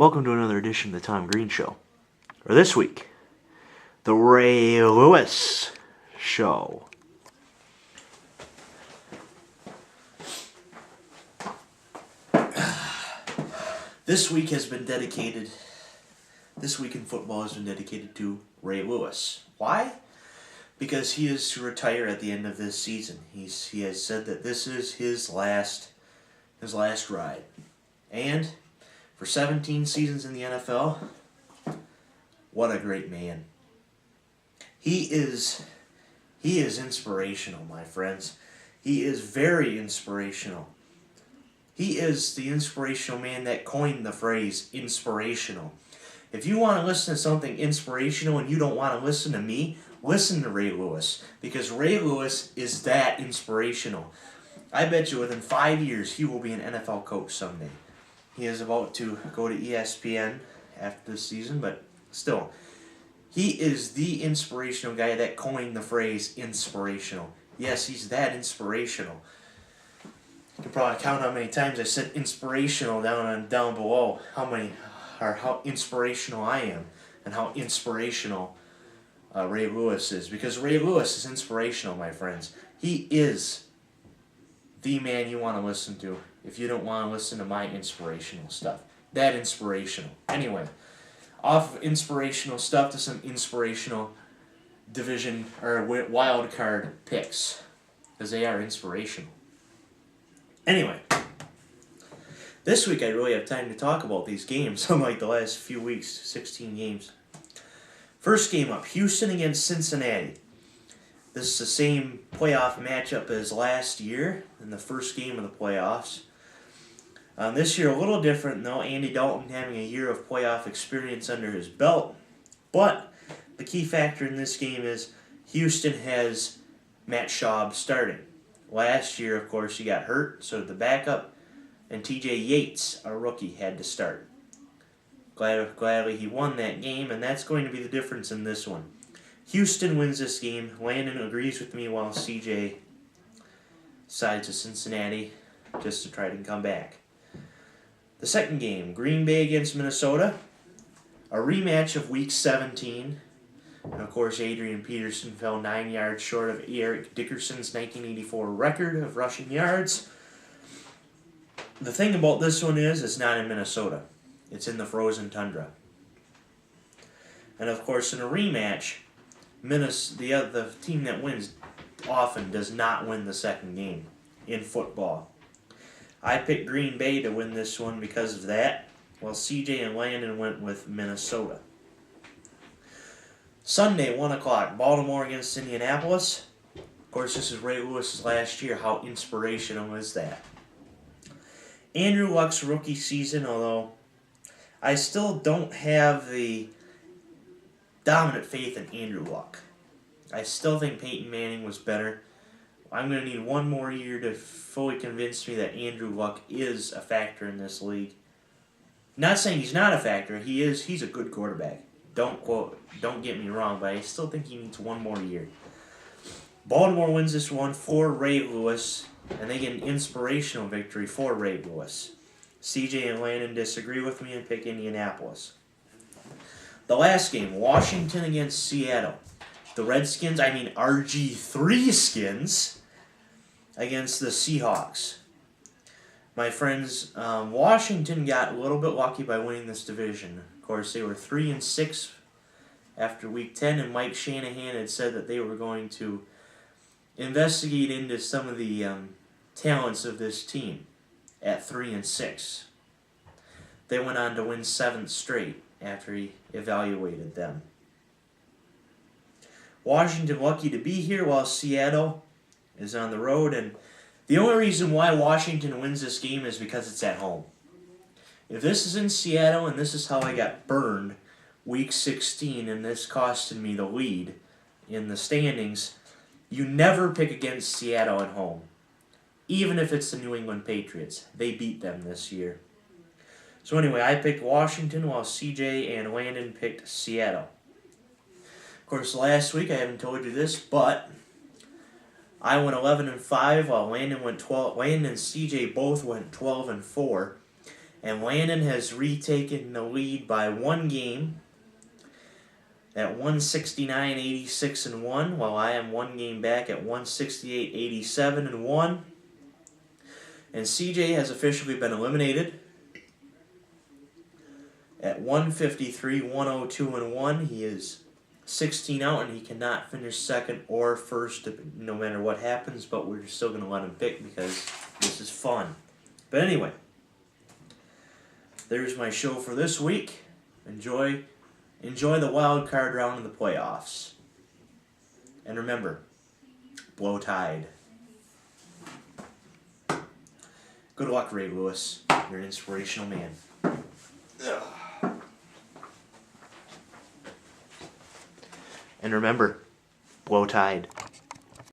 Welcome to another edition of the Tom Greene Show. Or this week, the Ray Lewis Show. This week in football has been dedicated to Ray Lewis. Why? Because he is to retire at the end of this season. He has said that this is his last ride. And for 17 seasons in the NFL, what a great man. He is inspirational, my friends. He is very inspirational. He is the inspirational man that coined the phrase inspirational. If you want to listen to something inspirational and you don't want to listen to me, listen to Ray Lewis, because Ray Lewis is that inspirational. I bet you within 5 years he will be an NFL coach someday. He is about to go to ESPN after this season, but still, he is the inspirational guy that coined the phrase inspirational. Yes, he's that inspirational. You can probably count how many times I said inspirational down below, how inspirational I am, and how inspirational Ray Lewis is. Because Ray Lewis is inspirational, my friends. He is the man you want to listen to if you don't want to listen to my inspirational stuff. That inspirational. Anyway, off of inspirational stuff to some inspirational division or wild card picks, because they are inspirational. Anyway, this week I really have time to talk about these games, unlike the last few weeks, 16 games. First game up, Houston against Cincinnati. This is the same playoff matchup as last year in the first game of the playoffs. This year a little different though, Andy Dalton having a year of playoff experience under his belt. But the key factor in this game is Houston has Matt Schaub starting. Last year, of course, he got hurt, so the backup and T.J. Yates, a rookie, had to start. Gladly he won that game, and that's going to be the difference in this one. Houston wins this game. Landon agrees with me while CJ sides with Cincinnati just to try to come back. The second game, Green Bay against Minnesota. A rematch of Week 17. And of course, Adrian Peterson fell 9 yards short of Eric Dickerson's 1984 record of rushing yards. The thing about this one is, it's not in Minnesota. It's in the frozen tundra. And of course, in a rematch, the team that wins often does not win the second game in football. I picked Green Bay to win this one because of that, while CJ and Landon went with Minnesota. Sunday, 1 o'clock, Baltimore against Indianapolis. Of course, this is Ray Lewis's last year. How inspirational is that? Andrew Luck's rookie season, although I still don't have the dominant faith in Andrew Luck. I still think Peyton Manning was better. I'm going to need one more year to fully convince me that Andrew Luck is a factor in this league. Not saying he's not a factor. He is. He's a good quarterback. Don't get me wrong, but I still think he needs one more year. Baltimore wins this one for Ray Lewis, and they get an inspirational victory for Ray Lewis. CJ and Landon disagree with me and pick Indianapolis. The last game, Washington against Seattle. The Redskins, RG3 Skins, against the Seahawks. My friends, Washington got a little bit lucky by winning this division. Of course, they were 3-6 after Week 10, and Mike Shanahan had said that they were going to investigate into some of the talents of this team at 3-6. They went on to win 7 straight after he evaluated them. Washington lucky to be here while Seattle is on the road, and the only reason why Washington wins this game is because it's at home. If this is in Seattle and this is how I got burned Week 16 and this costed me the lead in the standings, you never pick against Seattle at home. Even if it's the New England Patriots. They beat them this year. So anyway, I picked Washington while CJ and Landon picked Seattle. Of course, last week, I haven't told you this, but I went 11-5 while Landon went 12. Landon and CJ both went 12-4. And Landon has retaken the lead by 1 game at 169-86-1, while I am 1 game back at 168-87-1. And CJ has officially been eliminated at 153-102-1. He is 16 out, and he cannot finish second or first no matter what happens, but we're still going to let him pick because this is fun. But anyway, there's my show for this week. Enjoy the wild card round in the playoffs. And remember, blow tide. Good luck, Ray Lewis. You're an inspirational man. And remember, blow tide.